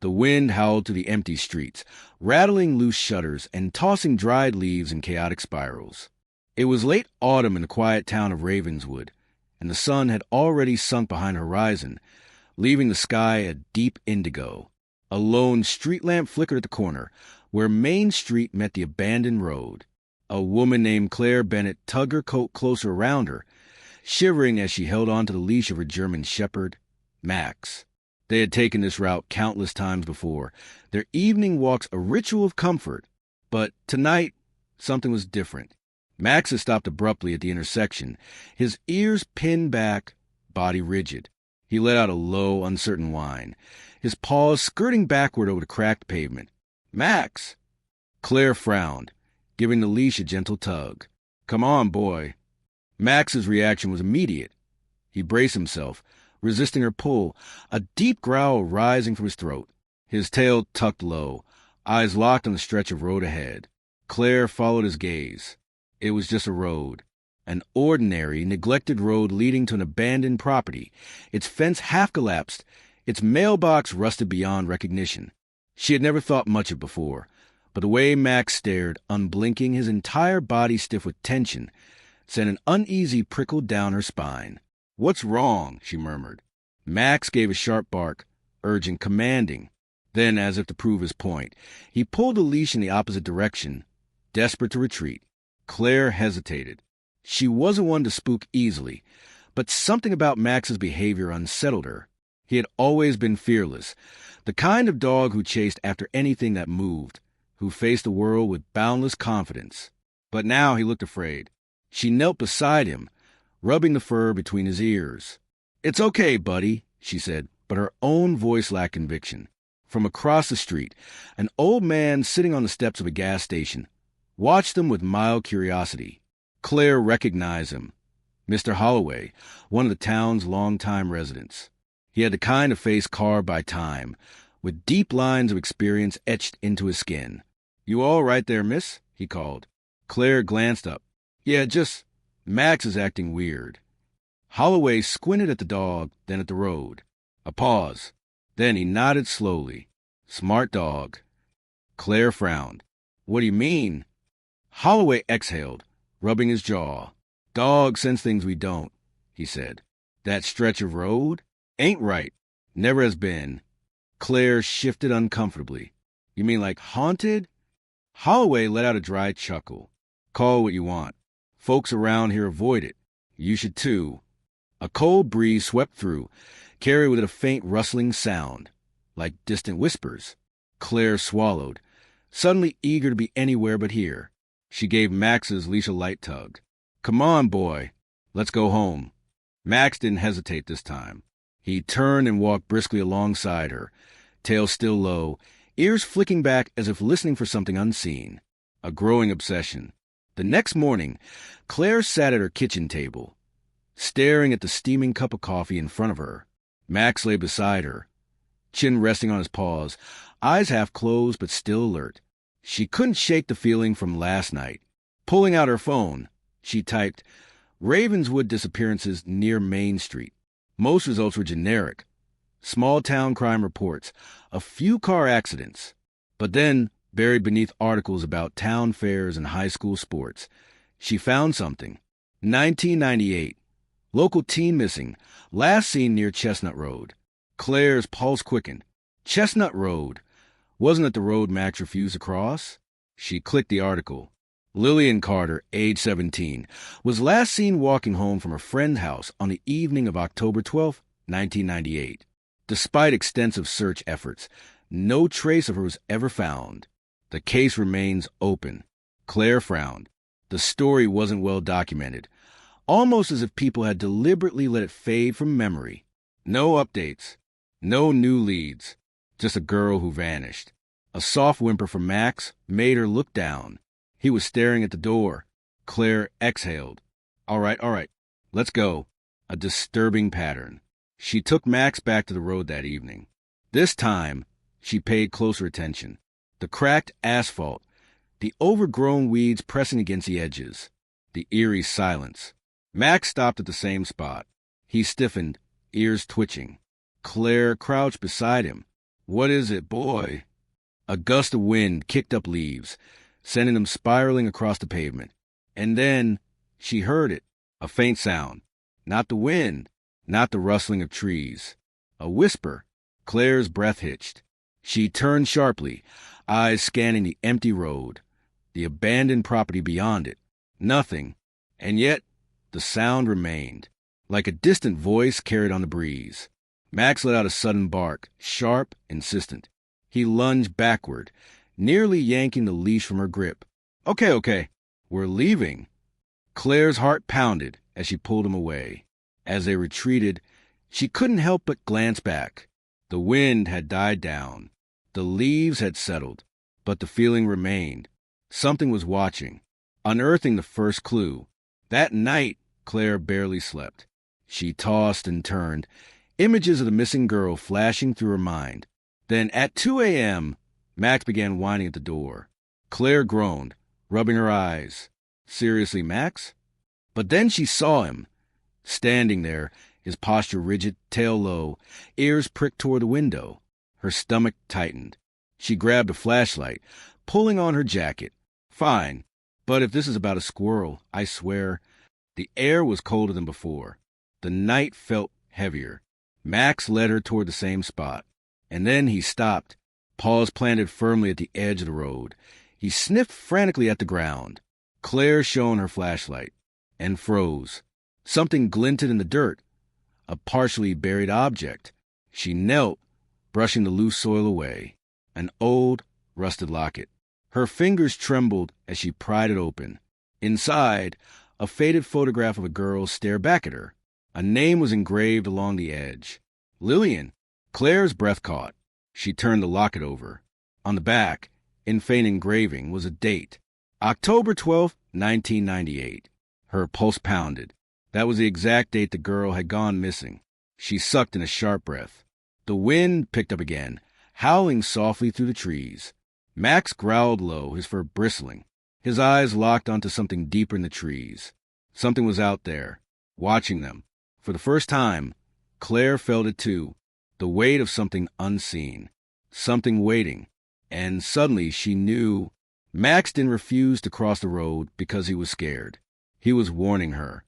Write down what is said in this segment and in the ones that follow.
The wind howled through the empty streets, rattling loose shutters and tossing dried leaves in chaotic spirals. It was late autumn in the quiet town of Ravenswood, and the sun had already sunk behind the horizon, leaving the sky a deep indigo. A lone street lamp flickered at the corner, where Main Street met the abandoned road. A woman named Claire Bennett tugged her coat closer around her, shivering as she held on to the leash of her German shepherd, Max. They had taken this route countless times before, their evening walks a ritual of comfort. But tonight, something was different. Max had stopped abruptly at the intersection, his ears pinned back, body rigid. He let out a low, uncertain whine, his paws skirting backward over the cracked pavement. "Max!" Claire frowned, giving the leash a gentle tug. "Come on, boy." Max's reaction was immediate. He braced himself, resisting her pull, a deep growl rising from his throat. His tail tucked low, eyes locked on the stretch of road ahead. Claire followed his gaze. It was just a road. An ordinary, neglected road leading to an abandoned property, its fence half-collapsed, its mailbox rusted beyond recognition. She had never thought much of it before, but the way Max stared, unblinking, his entire body stiff with tension, sent an uneasy prickle down her spine. "What's wrong?" she murmured. Max gave a sharp bark, urgent, commanding. Then, as if to prove his point, he pulled the leash in the opposite direction, desperate to retreat. Claire hesitated. She wasn't one to spook easily, but something about Max's behavior unsettled her. He had always been fearless, the kind of dog who chased after anything that moved, who faced the world with boundless confidence. But now he looked afraid. She knelt beside him, rubbing the fur between his ears. "It's okay, buddy," she said, but her own voice lacked conviction. From across the street, an old man sitting on the steps of a gas station watched them with mild curiosity. Claire recognized him. Mr. Holloway, one of the town's longtime residents. He had the kind of face carved by time, with deep lines of experience etched into his skin. "You all right there, miss?" he called. Claire glanced up. "Yeah, just Max is acting weird." Holloway squinted at the dog, then at the road. A pause. Then he nodded slowly. "Smart dog." Claire frowned. "What do you mean?" Holloway exhaled, rubbing his jaw. "Dogs sense things we don't," he said. "That stretch of road? Ain't right. Never has been." Claire shifted uncomfortably. "You mean like haunted?" Holloway let out a dry chuckle. "Call it what you want. Folks around here avoid it. You should too." A cold breeze swept through, carried with it a faint rustling sound, like distant whispers. Claire swallowed, suddenly eager to be anywhere but here. She gave Max's leash a light tug. "Come on, boy. Let's go home." Max didn't hesitate this time. He turned and walked briskly alongside her, tail still low, ears flicking back as if listening for something unseen. A growing obsession. The next morning, Claire sat at her kitchen table, staring at the steaming cup of coffee in front of her. Max lay beside her, chin resting on his paws, eyes half closed but still alert. She couldn't shake the feeling from last night. Pulling out her phone, she typed, "Ravenswood disappearances near Main Street." Most results were generic. Small-town crime reports, a few car accidents. But then, buried beneath articles about town fairs and high school sports, she found something. 1998. Local teen missing, last seen near Chestnut Road. Claire's pulse quickened. Chestnut Road. Wasn't it the road Max refused to cross? She clicked the article. Lillian Carter, age 17, was last seen walking home from her friend's house on the evening of October 12, 1998. Despite extensive search efforts, no trace of her was ever found. The case remains open. Claire frowned. The story wasn't well documented, almost as if people had deliberately let it fade from memory. No updates. No new leads. Just a girl who vanished. A soft whimper from Max made her look down. He was staring at the door. Claire exhaled. All right. Let's go." A disturbing pattern. She took Max back to the road that evening. This time, she paid closer attention. The cracked asphalt, the overgrown weeds pressing against the edges, the eerie silence. Max stopped at the same spot. He stiffened, ears twitching. Claire crouched beside him, What is it, boy? A gust of wind kicked up leaves, sending them spiraling across the pavement. And then she heard it, a faint sound. Not the wind, not the rustling of trees. A whisper. Claire's breath hitched. She turned sharply, eyes scanning the empty road, the abandoned property beyond it. Nothing. And yet the sound remained, like a distant voice carried on the breeze. Max let out a sudden bark, sharp, insistent. He lunged backward, nearly yanking the leash from her grip. Okay, we're leaving. Claire's heart pounded as she pulled him away. As they retreated, she couldn't help but glance back. The wind had died down. The leaves had settled, but the feeling remained. Something was watching, unearthing the first clue. That night, Claire barely slept. She tossed and turned, images of the missing girl flashing through her mind. Then, at 2 a.m., Max began whining at the door. Claire groaned, rubbing her eyes. Seriously, Max? But then she saw him, standing there, his posture rigid, tail low, ears pricked toward the window. Her stomach tightened. She grabbed a flashlight, pulling on her jacket. Fine, but if this is about a squirrel, I swear. The air was colder than before. The night felt heavier. Max led her toward the same spot. And then he stopped, paws planted firmly at the edge of the road. He sniffed frantically at the ground. Claire shone her flashlight and froze. Something glinted in the dirt, a partially buried object. She knelt, brushing the loose soil away. An old, rusted locket. Her fingers trembled as she pried it open. Inside, a faded photograph of a girl stared back at her. A name was engraved along the edge. Lillian. Claire's breath caught. She turned the locket over. On the back, in faint engraving, was a date. October 12th, 1998. Her pulse pounded. That was the exact date the girl had gone missing. She sucked in a sharp breath. The wind picked up again, howling softly through the trees. Max growled low, his fur bristling. His eyes locked onto something deeper in the trees. Something was out there, watching them. For the first time, Claire felt it too, the weight of something unseen, something waiting. And suddenly she knew. Max didn't refuse to cross the road because he was scared. He was warning her.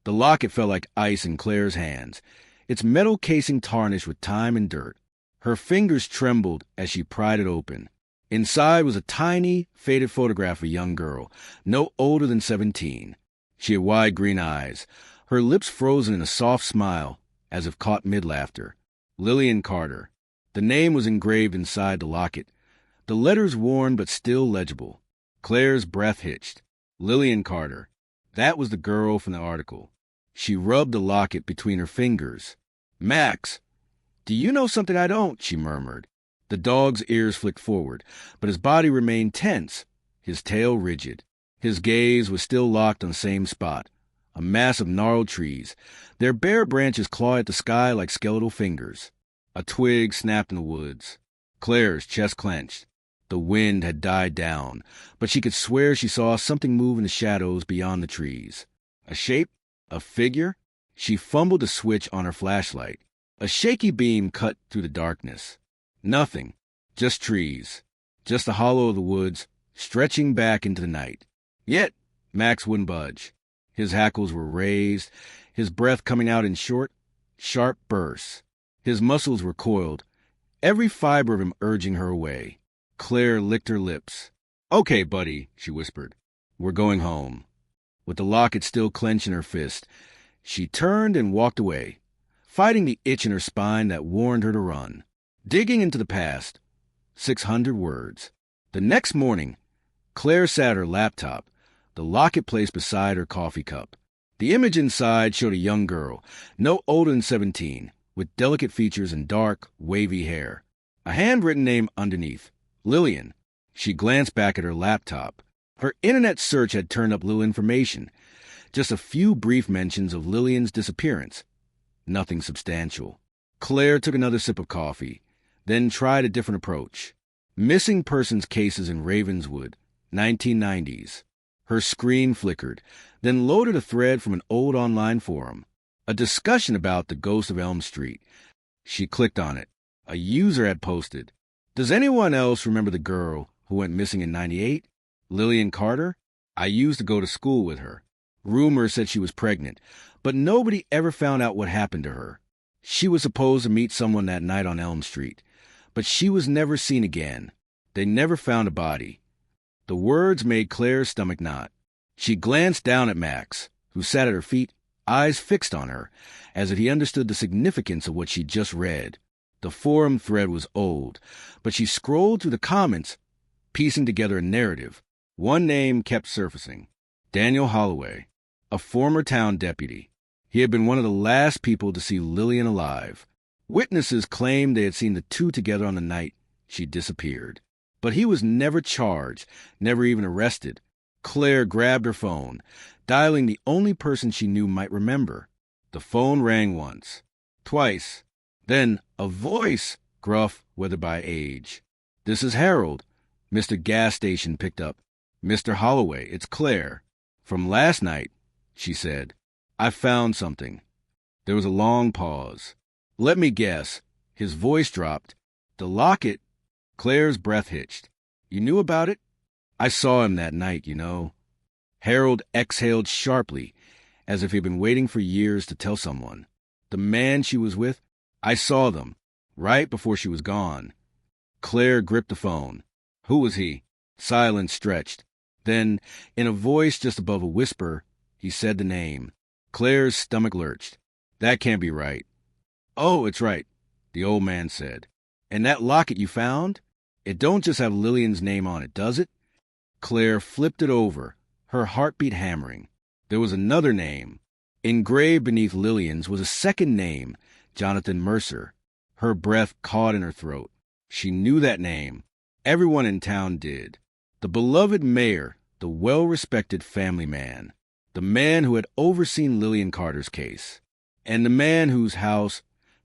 The locket felt like ice in Claire's hands, its metal casing tarnished with time and dirt. Her fingers trembled as she pried it open. Inside was a tiny, faded photograph of a young girl, no older than 17. She had wide green eyes, her lips frozen in a soft smile, as if caught mid-laughter. Lillian Carter. The name was engraved inside the locket, the letters worn but still legible. Claire's breath hitched. Lillian Carter. That was the girl from the article. She rubbed the locket between her fingers. Max, do you know something I don't? She murmured. The dog's ears flicked forward, but his body remained tense, his tail rigid. His gaze was still locked on the same spot, a mass of gnarled trees. Their bare branches clawed at the sky like skeletal fingers. A twig snapped in the woods. Claire's chest clenched. The wind had died down, but she could swear she saw something move in the shadows beyond the trees. A shape? A figure? She fumbled the switch on her flashlight. A shaky beam cut through the darkness. Nothing. Just trees. Just the hollow of the woods, stretching back into the night. Yet, Max wouldn't budge. His hackles were raised, his breath coming out in short, sharp bursts. His muscles were coiled, every fiber of him urging her away. Claire licked her lips. Okay, buddy, she whispered. We're going home. With the locket still clenched in her fist, she turned and walked away, fighting the itch in her spine that warned her to run. Digging into the past. 600 words. The next morning, Claire sat at her laptop, the locket placed beside her coffee cup. The image inside showed a young girl, no older than 17, with delicate features and dark, wavy hair. A handwritten name underneath. Lillian. She glanced back at her laptop. Her internet search had turned up little information. Just a few brief mentions of Lillian's disappearance. Nothing substantial. Claire took another sip of coffee, then tried a different approach. Missing persons cases in Ravenswood, 1990s. Her screen flickered, then loaded a thread from an old online forum. A discussion about the ghost of Elm Street. She clicked on it. A user had posted, "Does anyone else remember the girl who went missing in '98? Lillian Carter? I used to go to school with her. Rumors said she was pregnant, but nobody ever found out what happened to her. She was supposed to meet someone that night on Elm Street, but she was never seen again. They never found a body." The words made Claire's stomach knot. She glanced down at Max, who sat at her feet, eyes fixed on her, as if he understood the significance of what she'd just read. The forum thread was old, but she scrolled through the comments, piecing together a narrative. One name kept surfacing: Daniel Holloway, a former town deputy. He had been one of the last people to see Lillian alive. Witnesses claimed they had seen the two together on the night she disappeared. But he was never charged, never even arrested. Claire grabbed her phone, dialing the only person she knew might remember. The phone rang once, twice. Then a voice, gruff, weathered by age. "This is Harold." Mr. Gas Station picked up. "Mr. Holloway, it's Claire. From last night," she said. "I found something." There was a long pause. "Let me guess." His voice dropped. "The locket." Claire's breath hitched. "You knew about it?" "I saw him that night, you know." Harold exhaled sharply, as if he'd been waiting for years to tell someone. "The man she was with? I saw them, right before she was gone." Claire gripped the phone. "Who was he?" Silence stretched. Then, in a voice just above a whisper, he said the name. Claire's stomach lurched. "That can't be right." "Oh, it's right," the old man said. "And that locket you found? It don't just have Lillian's name on it, does it?" Claire flipped it over, her heartbeat hammering. There was another name. Engraved beneath Lillian's was a second name, Jonathan Mercer. Her breath caught in her throat. She knew that name. Everyone in town did. The beloved mayor, the well-respected family man. The man who had overseen Lillian Carter's case. And the man whose house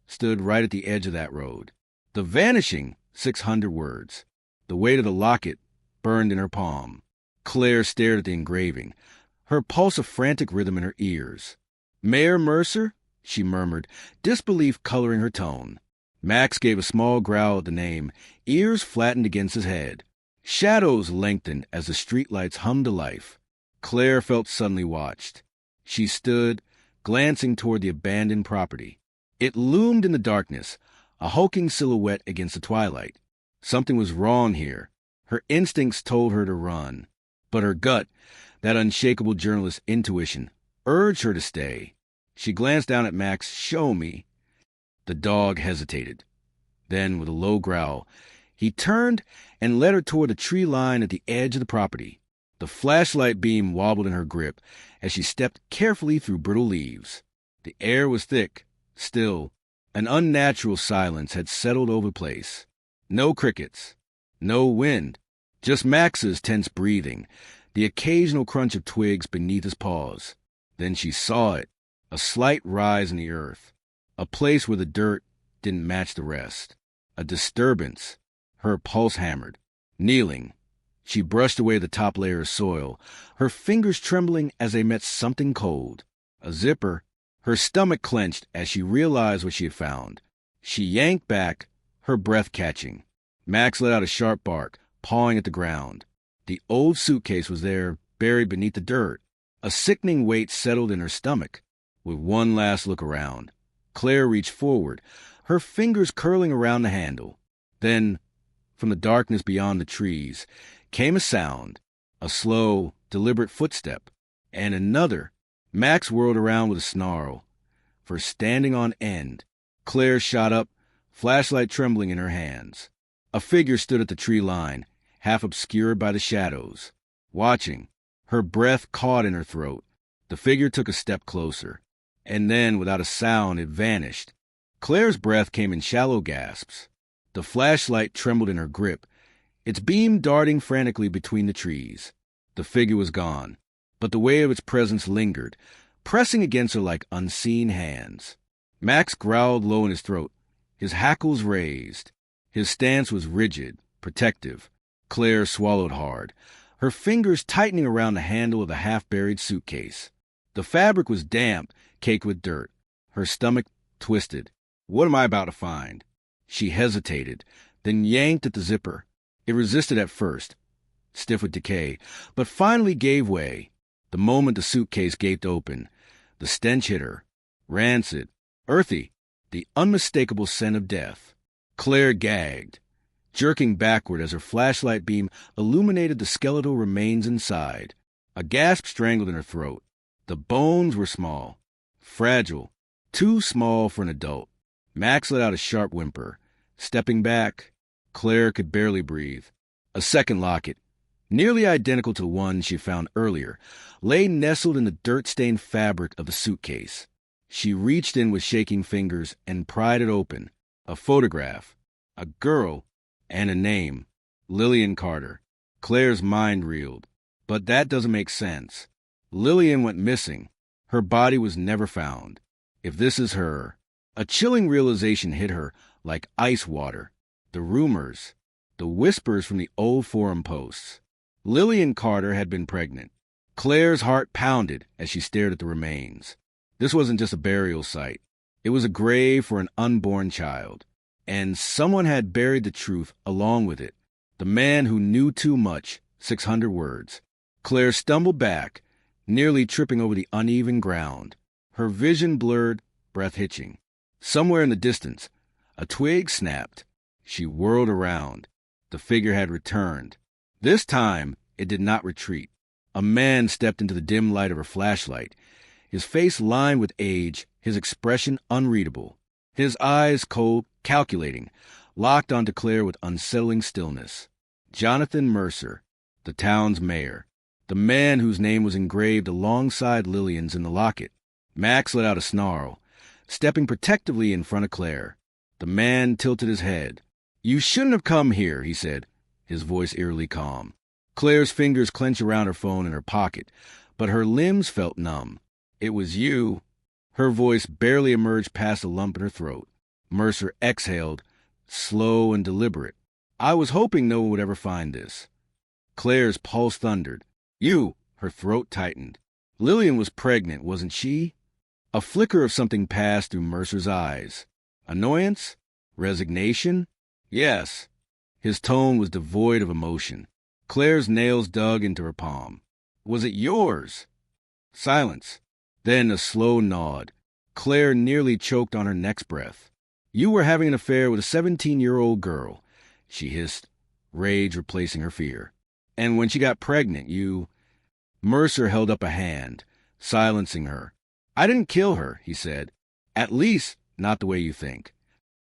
stood right at the edge of that road. The vanishing 600 words. The weight of the locket burned in her palm. Claire stared at the engraving, her pulse a frantic rhythm in her ears. "Mayor Mercer?" she murmured, disbelief coloring her tone. Max gave a small growl at the name, ears flattened against his head. Shadows lengthened as the streetlights hummed to life. Claire felt suddenly watched. She stood, glancing toward the abandoned property. It loomed in the darkness, a hulking silhouette against the twilight. Something was wrong here. Her instincts told her to run. But her gut, that unshakable journalist's intuition, urged her to stay. She glanced down at Max. "Show me." The dog hesitated. Then, with a low growl, he turned and led her toward the tree line at the edge of the property. The flashlight beam wobbled in her grip as she stepped carefully through brittle leaves. The air was thick, still. An unnatural silence had settled over the place. No crickets, no wind, just Max's tense breathing, the occasional crunch of twigs beneath his paws. Then she saw it, a slight rise in the earth, a place where the dirt didn't match the rest. A disturbance. Her pulse hammered. Kneeling, she brushed away the top layer of soil, her fingers trembling as they met something cold. A zipper. Her stomach clenched as she realized what she had found. She yanked back, her breath catching. Max let out a sharp bark, pawing at the ground. The old suitcase was there, buried beneath the dirt. A sickening weight settled in her stomach. With one last look around, Claire reached forward, her fingers curling around the handle. Then, from the darkness beyond the trees, came a sound, a slow, deliberate footstep, and another. Max whirled around with a snarl. For standing on end, Claire shot up, flashlight trembling in her hands. A figure stood at the tree line, half obscured by the shadows, watching, her breath caught in her throat. The figure took a step closer, and then, without a sound, it vanished. Claire's breath came in shallow gasps. The flashlight trembled in her grip, its beam darting frantically between the trees. The figure was gone, but the weight of its presence lingered, pressing against her like unseen hands. Max growled low in his throat, his hackles raised. His stance was rigid, protective. Claire swallowed hard, her fingers tightening around the handle of the half-buried suitcase. The fabric was damp, caked with dirt. Her stomach twisted. "What am I about to find?" She hesitated, then yanked at the zipper. It resisted at first, stiff with decay, but finally gave way. The moment the suitcase gaped open, the stench hit her. Rancid, earthy, the unmistakable scent of death. Claire gagged, jerking backward as her flashlight beam illuminated the skeletal remains inside. A gasp strangled in her throat. The bones were small, fragile, too small for an adult. Max let out a sharp whimper. Stepping back, Claire could barely breathe. A second locket, nearly identical to one she found earlier, lay nestled in the dirt-stained fabric of the suitcase. She reached in with shaking fingers and pried it open. A photograph, a girl, and a name. Lillian Carter. Claire's mind reeled. But that doesn't make sense. Lillian went missing. Her body was never found. If this is her... A chilling realization hit her like ice water. The rumors, the whispers from the old forum posts. Lillian Carter had been pregnant. Claire's heart pounded as she stared at the remains. This wasn't just a burial site. It was a grave for an unborn child. And someone had buried the truth along with it. The man who knew too much, 600 words. Claire stumbled back, nearly tripping over the uneven ground. Her vision blurred, breath hitching. Somewhere in the distance, a twig snapped. She whirled around. The figure had returned. This time, it did not retreat. A man stepped into the dim light of her flashlight, his face lined with age, his expression unreadable. His eyes cold, calculating, locked onto Claire with unsettling stillness. Jonathan Mercer, the town's mayor, the man whose name was engraved alongside Lillian's in the locket. Max let out a snarl, stepping protectively in front of Claire. The man tilted his head. "You shouldn't have come here," he said, his voice eerily calm. Claire's fingers clenched around her phone in her pocket, but her limbs felt numb. "It was you." Her voice barely emerged past a lump in her throat. Mercer exhaled, slow and deliberate. "I was hoping no one would ever find this." Claire's pulse thundered. "You!" Her throat tightened. Lillian was pregnant, wasn't she? A flicker of something passed through Mercer's eyes. Annoyance? Resignation? Yes. His tone was devoid of emotion. Claire's nails dug into her palm. "Was it yours?" Silence. Then a slow nod. Claire nearly choked on her next breath. "You were having an affair with a 17-year-old girl," she hissed, rage replacing her fear. "And when she got pregnant, you—" Mercer held up a hand, silencing her. "I didn't kill her," he said. "At least, not the way you think."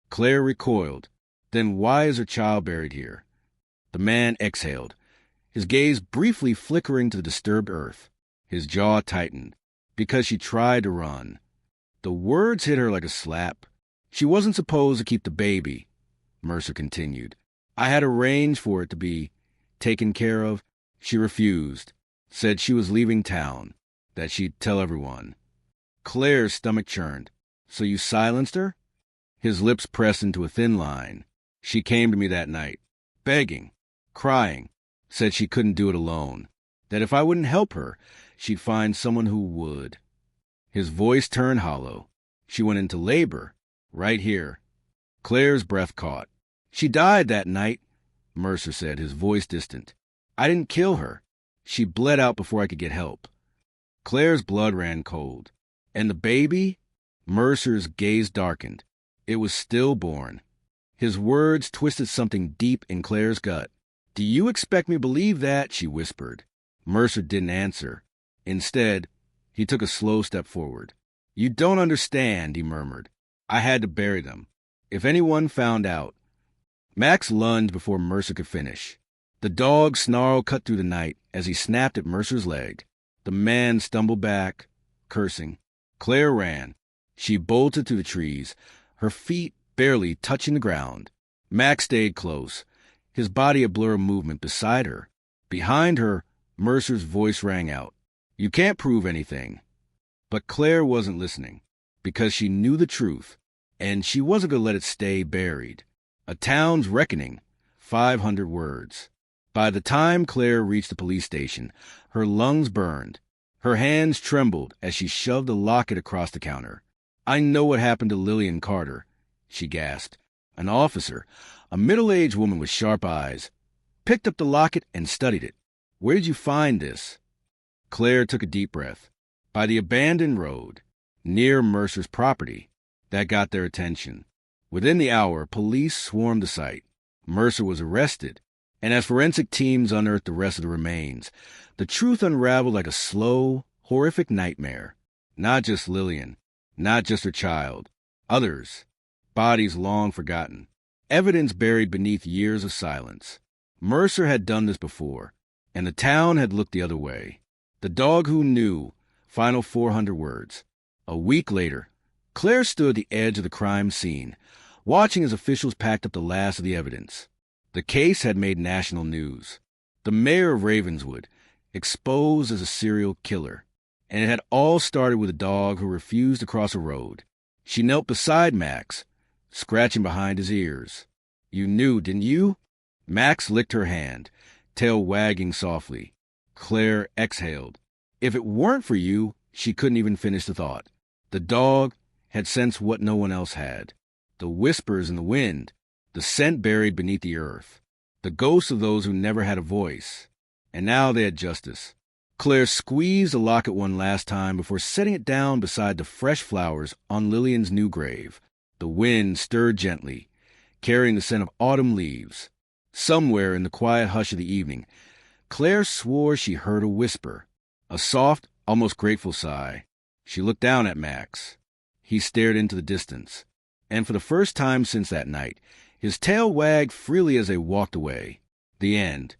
Claire recoiled. "Then why is her child buried here?" The man exhaled, his gaze briefly flickering to the disturbed earth. His jaw tightened. "Because she tried to run." The words hit her like a slap. "She wasn't supposed to keep the baby," Mercer continued. "I had arranged for it to be taken care of. She refused. Said she was leaving town, that she'd tell everyone." Claire's stomach churned. "So you silenced her?" His lips pressed into a thin line. "She came to me that night, begging, crying, said she couldn't do it alone, that if I wouldn't help her, she'd find someone who would." His voice turned hollow. "She went into labor, right here." Claire's breath caught. "She died that night," Mercer said, his voice distant. "I didn't kill her. She bled out before I could get help." Claire's blood ran cold. "And the baby?" Mercer's gaze darkened. It was stillborn. His words twisted something deep in Claire's gut. "Do you expect me to believe that?" she whispered. Mercer didn't answer. Instead, he took a slow step forward. "You don't understand," he murmured. "I had to bury them. If anyone found out—" Max lunged before Mercer could finish. The dog's snarl cut through the night as he snapped at Mercer's leg. The man stumbled back, cursing. Claire ran. She bolted through the trees, her feet barely touching the ground. Max stayed close, his body a blur of movement beside her. Behind her, Mercer's voice rang out. "You can't prove anything." But Claire wasn't listening, because she knew the truth, and she wasn't going to let it stay buried. A town's reckoning, 500 words. By the time Claire reached the police station, her lungs burned. Her hands trembled as she shoved the locket across the counter. "I know what happened to Lillian Carter," she gasped. An officer, a middle-aged woman with sharp eyes, picked up the locket and studied it. "Where did you find this?" Claire took a deep breath. "By the abandoned road, near Mercer's property." That got their attention. Within the hour, police swarmed the site. Mercer was arrested, and as forensic teams unearthed the rest of the remains, the truth unraveled like a slow, horrific nightmare. Not just Lillian, not just her child. Others. Bodies long forgotten. Evidence buried beneath years of silence. Mercer had done this before, and the town had looked the other way. The dog who knew. Final 400 words. A week later, Claire stood at the edge of the crime scene, watching as officials packed up the last of the evidence. The case had made national news. The mayor of Ravenswood, exposed as a serial killer. And it had all started with a dog who refused to cross a road. She knelt beside Max, scratching behind his ears. "You knew, didn't you?" Max licked her hand, tail wagging softly. Claire exhaled. If it weren't for you, she couldn't even finish the thought. The dog had sensed what no one else had. The whispers in the wind, the scent buried beneath the earth, the ghosts of those who never had a voice. And now they had justice. Claire squeezed the locket one last time before setting it down beside the fresh flowers on Lillian's new grave. The wind stirred gently, carrying the scent of autumn leaves. Somewhere in the quiet hush of the evening, Claire swore she heard a whisper, a soft, almost grateful sigh. She looked down at Max. He stared into the distance, and for the first time since that night, his tail wagged freely as they walked away. The end.